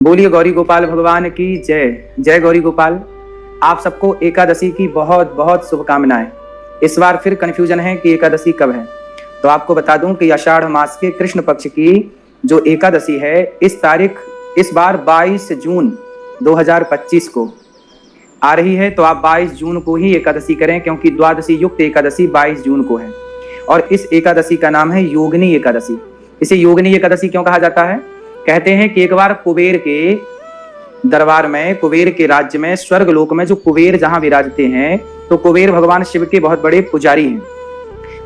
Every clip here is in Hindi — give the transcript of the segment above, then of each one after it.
बोलिए गौरी गोपाल भगवान की जय। जय गौरी गोपाल। आप सबको एकादशी की बहुत बहुत शुभकामनाएं। इस बार फिर कंफ्यूजन है कि एकादशी कब है, तो आपको बता दूं कि आषाढ़ मास के कृष्ण पक्ष की जो एकादशी है इस तारीख इस बार 22 जून 2025 को आ रही है। तो आप 22 जून को ही एकादशी करें, क्योंकि द्वादशी युक्त एकादशी 22 जून को है और इस एकादशी का नाम है योगिनी एकादशी। इसे योगिनी एकादशी क्यों कहा जाता है? कहते हैं कि एक बार कुबेर के दरबार में, कुबेर के राज्य में, स्वर्ग लोक में जो कुबेर जहां विराजते हैं, तो कुबेर भगवान शिव के बहुत बड़े पुजारी हैं।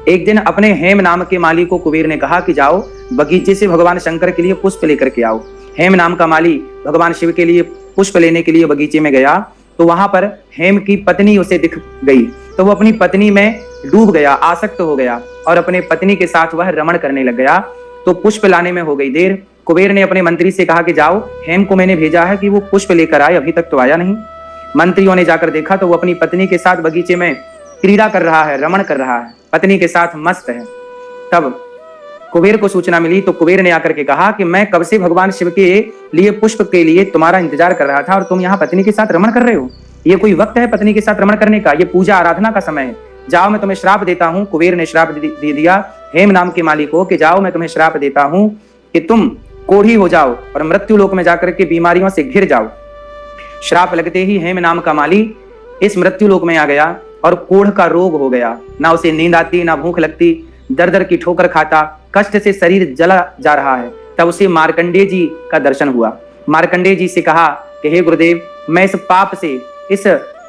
एक दिन अपने हेम नाम के माली को कुबेर ने कहा कि जाओ बगीचे से भगवान शंकर के लिए पुष्प लेकर के आओ। हेम नाम का माली भगवान शिव के लिए पुष्प लेने के लिए बगीचे में गया, तो वहां पर हेम की पत्नी उसे दिख गई, तो वो अपनी पत्नी में डूब गया, आसक्त हो गया और अपने पत्नी के साथ वह रमण करने लग गया। तो पुष्प लाने में हो गई देर। कुबेर ने अपने मंत्री से कहा कि जाओ, हेम को मैंने भेजा है कि वो पुष्प लेकर आए, अभी तक तो आया नहीं। मंत्रियों ने जाकर देखा तो वो अपनी पत्नी के साथ बगीचे में क्रीड़ा कर रहा है, रमण कर रहा है, पत्नी के साथ मस्त है। तब कुबेर को सूचना मिली, तो कुबेर ने आकर के कहा कि मैं कब से भगवान शिव के लिए पुष्प के लिए तुम्हारा इंतजार कर रहा था और तुम यहाँ पत्नी के साथ रमण कर रहे हो। ये कोई वक्त है पत्नी के साथ रमण करने का? ये पूजा आराधना का समय है। जाओ मैं तुम्हें श्राप देता हूँ। कुबेर ने श्राप दे दिया हेम नाम के माली को कि जाओ मैं तुम्हें श्राप देता हूँ कि तुम कोढ़ी हो जाओ और मृत्यु लोक में जाकर के बीमारियों से घिर जाओ। श्राप लगते ही हेम नाम का माली इस मृत्यु लोक में आ गया और कोढ़ का रोग हो गया। ना उसे नींद आती, ना भूख लगती, दर दर की ठोकर खाता, कष्ट से शरीर जला जा रहा है। तब उसे मार्कंडेय जी का दर्शन हुआ। मार्कंडेय जी से कहा कि हे गुरुदेव, मैं इस पाप से, इस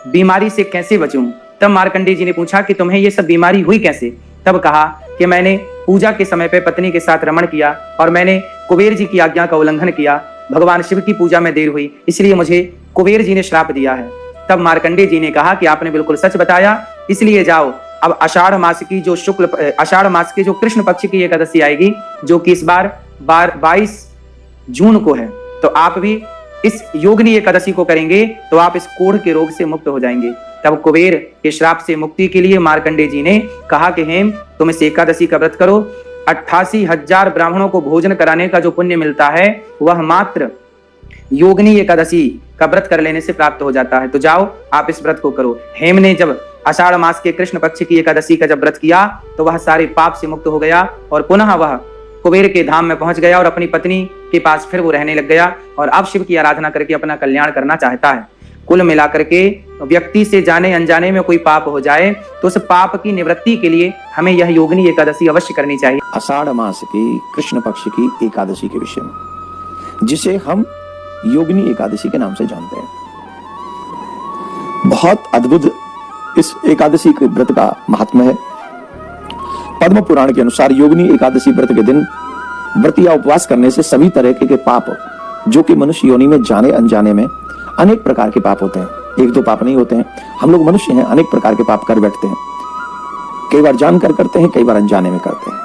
बीमारी से कैसे बचूं? तब मार्कंडेय जी ने पूछा कि तुम्हें ये सब बीमारी हुई कैसे? तब कहा कि मैंने पूजा के समय पे पत्नी के साथ रमण किया और मैंने कुबेर जी की आज्ञा का उल्लंघन किया। भगवान शिव की पूजा में देर हुई, इसलिए मुझे कुबेर जी ने श्राप दिया है। तब मार्कंडेय जी ने कहा कि आपने बिल्कुल सच बताया, इसलिए जाओ अब आषाढ़ मास के जो कृष्ण पक्ष की एकादशी आएगी, जो कि इस बार 22 जून को है, तो आप भी इस योगिनी एकादशी को करेंगे तो आप इस कोढ़ के रोग से मुक्त हो जाएंगे। तब कुबेर के श्राप से मुक्ति के लिए मार्कंडेय जी ने कहा कि हेम, तुम इस एकादशी का व्रत करो। 88,000 ब्राह्मणों को भोजन कराने का जो पुण्य मिलता है वह मात्र योगिनी एकादशी का व्रत कर लेने से प्राप्त हो जाता है। तो जाओ आप इस व्रत को करो। हेम ने जब आषाढ़ मास के कृष्ण पक्ष की एकादशी का जब व्रत किया तो वह सारे पाप से मुक्त हो गया और पुनः वह कुबेर के धाम में पहुंच गया और अपनी पत्नी के पास फिर वो रहने लग गया और अब शिव की आराधना करके अपना कल्याण करना चाहता है। कुल मिलाकर के व्यक्ति से जाने अनजाने में कोई पाप हो जाए तो उस पाप की निवृत्ति के लिए हमें यह योगिनी एकादशी अवश्य करनी चाहिए। आषाढ़ मास की कृष्ण पक्ष की एकादशी के विषय में, जिसे हम योगिनी एकादशी के नाम से जानते हैं। बहुत अद्भुत इस एकादशी के व्रत का महात्म्य है। पद्म पुराण के अनुसार योगिनी एकादशी व्रत के दिन व्रत या उपवास करने से सभी तरह के पाप, जो कि मनुष्य योनि में जाने अनजाने में अनेक प्रकार के पाप होते हैं, एक दो पाप नहीं होते हैं। हम लोग मनुष्य हैं, अनेक प्रकार के पाप कर बैठते हैं। कई बार जानकर करते हैं, कई बार अनजाने में करते हैं,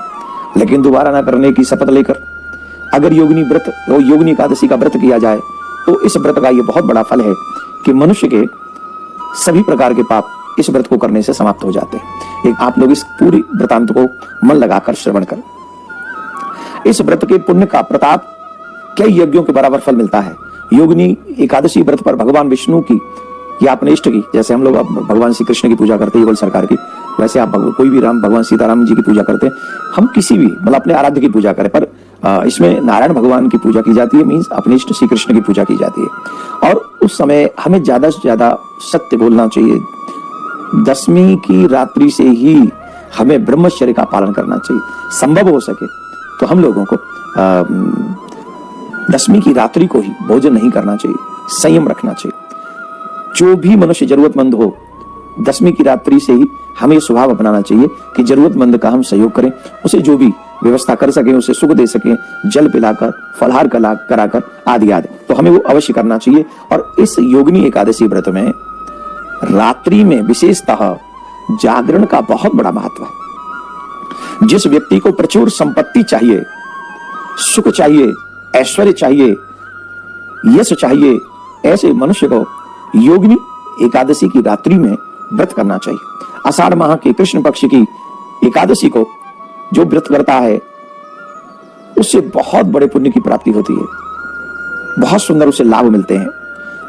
लेकिन दोबारा ना करने की शपथ लेकर अगर योगिनी एकादशी का व्रत किया जाए तो इस व्रत का यह बहुत बड़ा फल है कि मनुष्य के सभी प्रकार के पाप इस व्रत को करने से समाप्त हो जाते हैं। एक आप लोग इस पूरी वृतांत को मन लगाकर श्रवण करें। इस व्रत के पुण्य का प्रताप कई यज्ञों के बराबर फल मिलता है। योगिनी एकादशी व्रत पर भगवान विष्णु की या अपने इष्ट की, जैसे हम लोग अब भगवान श्री कृष्ण की पूजा करते हैं युगल सरकार की, वैसे आप कोई भी भगवान सीताराम जी की पूजा करते हैं। हम किसी भी मतलब अपने आराध्य की पूजा करें, पर इसमें नारायण भगवान की पूजा की जाती है, मीन्स अपने इष्ट श्री कृष्ण की पूजा की जाती है। और उस समय हमें ज्यादा से ज्यादा सत्य बोलना चाहिए। दशमी की रात्रि से ही हमें ब्रह्मचर्य का पालन करना चाहिए। संभव हो सके तो हम लोगों को दशमी की रात्रि को ही भोजन नहीं करना चाहिए, संयम रखना चाहिए। जो भी मनुष्य जरूरतमंद हो, दशमी की रात्रि से ही हमें स्वभाव अपनाना चाहिए कि जरूरतमंद का हम सहयोग करें, उसे जो भी व्यवस्था कर सकें, उसे सुख दे सकें, जल पिलाकर, फलहार कराकर आदि आदि, तो हमें वो अवश्य करना चाहिए। और इस योगिनी एकादशी व्रत में रात्रि में विशेषतः जागरण का बहुत बड़ा महत्व है। जिस व्यक्ति को प्रचुर संपत्ति चाहिए, सुख चाहिए, ऐश्वर्य चाहिए, यश चाहिए, ऐसे मनुष्य को योगिनी एकादशी की रात्रि में व्रत करना चाहिए। आषाढ़ माह के कृष्ण पक्ष की एकादशी को जो व्रत करता है उससे बहुत बड़े पुण्य की प्राप्ति होती है। बहुत सुंदर उसे लाभ मिलते हैं।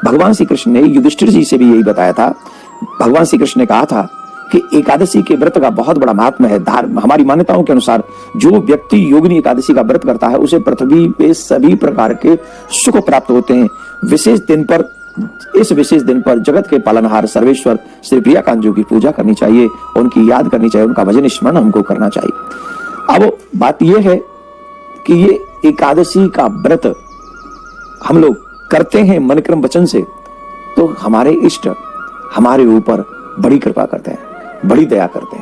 भगवान श्री कृष्ण ने युधिष्ठिर जी से भी यही बताया था। भगवान श्री कृष्ण ने कहा था कि एकादशी के व्रत का बहुत बड़ा महात्म्य है। हमारी मान्यताओं के अनुसार जो व्यक्ति योगिनी एकादशी का व्रत करता है उसे पृथ्वी पे सभी प्रकार के सुख प्राप्त होते हैं। इस विशेष दिन पर जगत के पालनहार सर्वेश्वर श्री प्रियाकांत जी की पूजा करनी चाहिए, उनकी याद करनी चाहिए, उनका भजन स्मरण हमको करना चाहिए। अब बात यह है कि ये एकादशी का व्रत हम लोग करते हैं मन क्रम वचन से, तो हमारे इष्ट हमारे ऊपर बड़ी कृपा करते हैं, बड़ी दया करते हैं।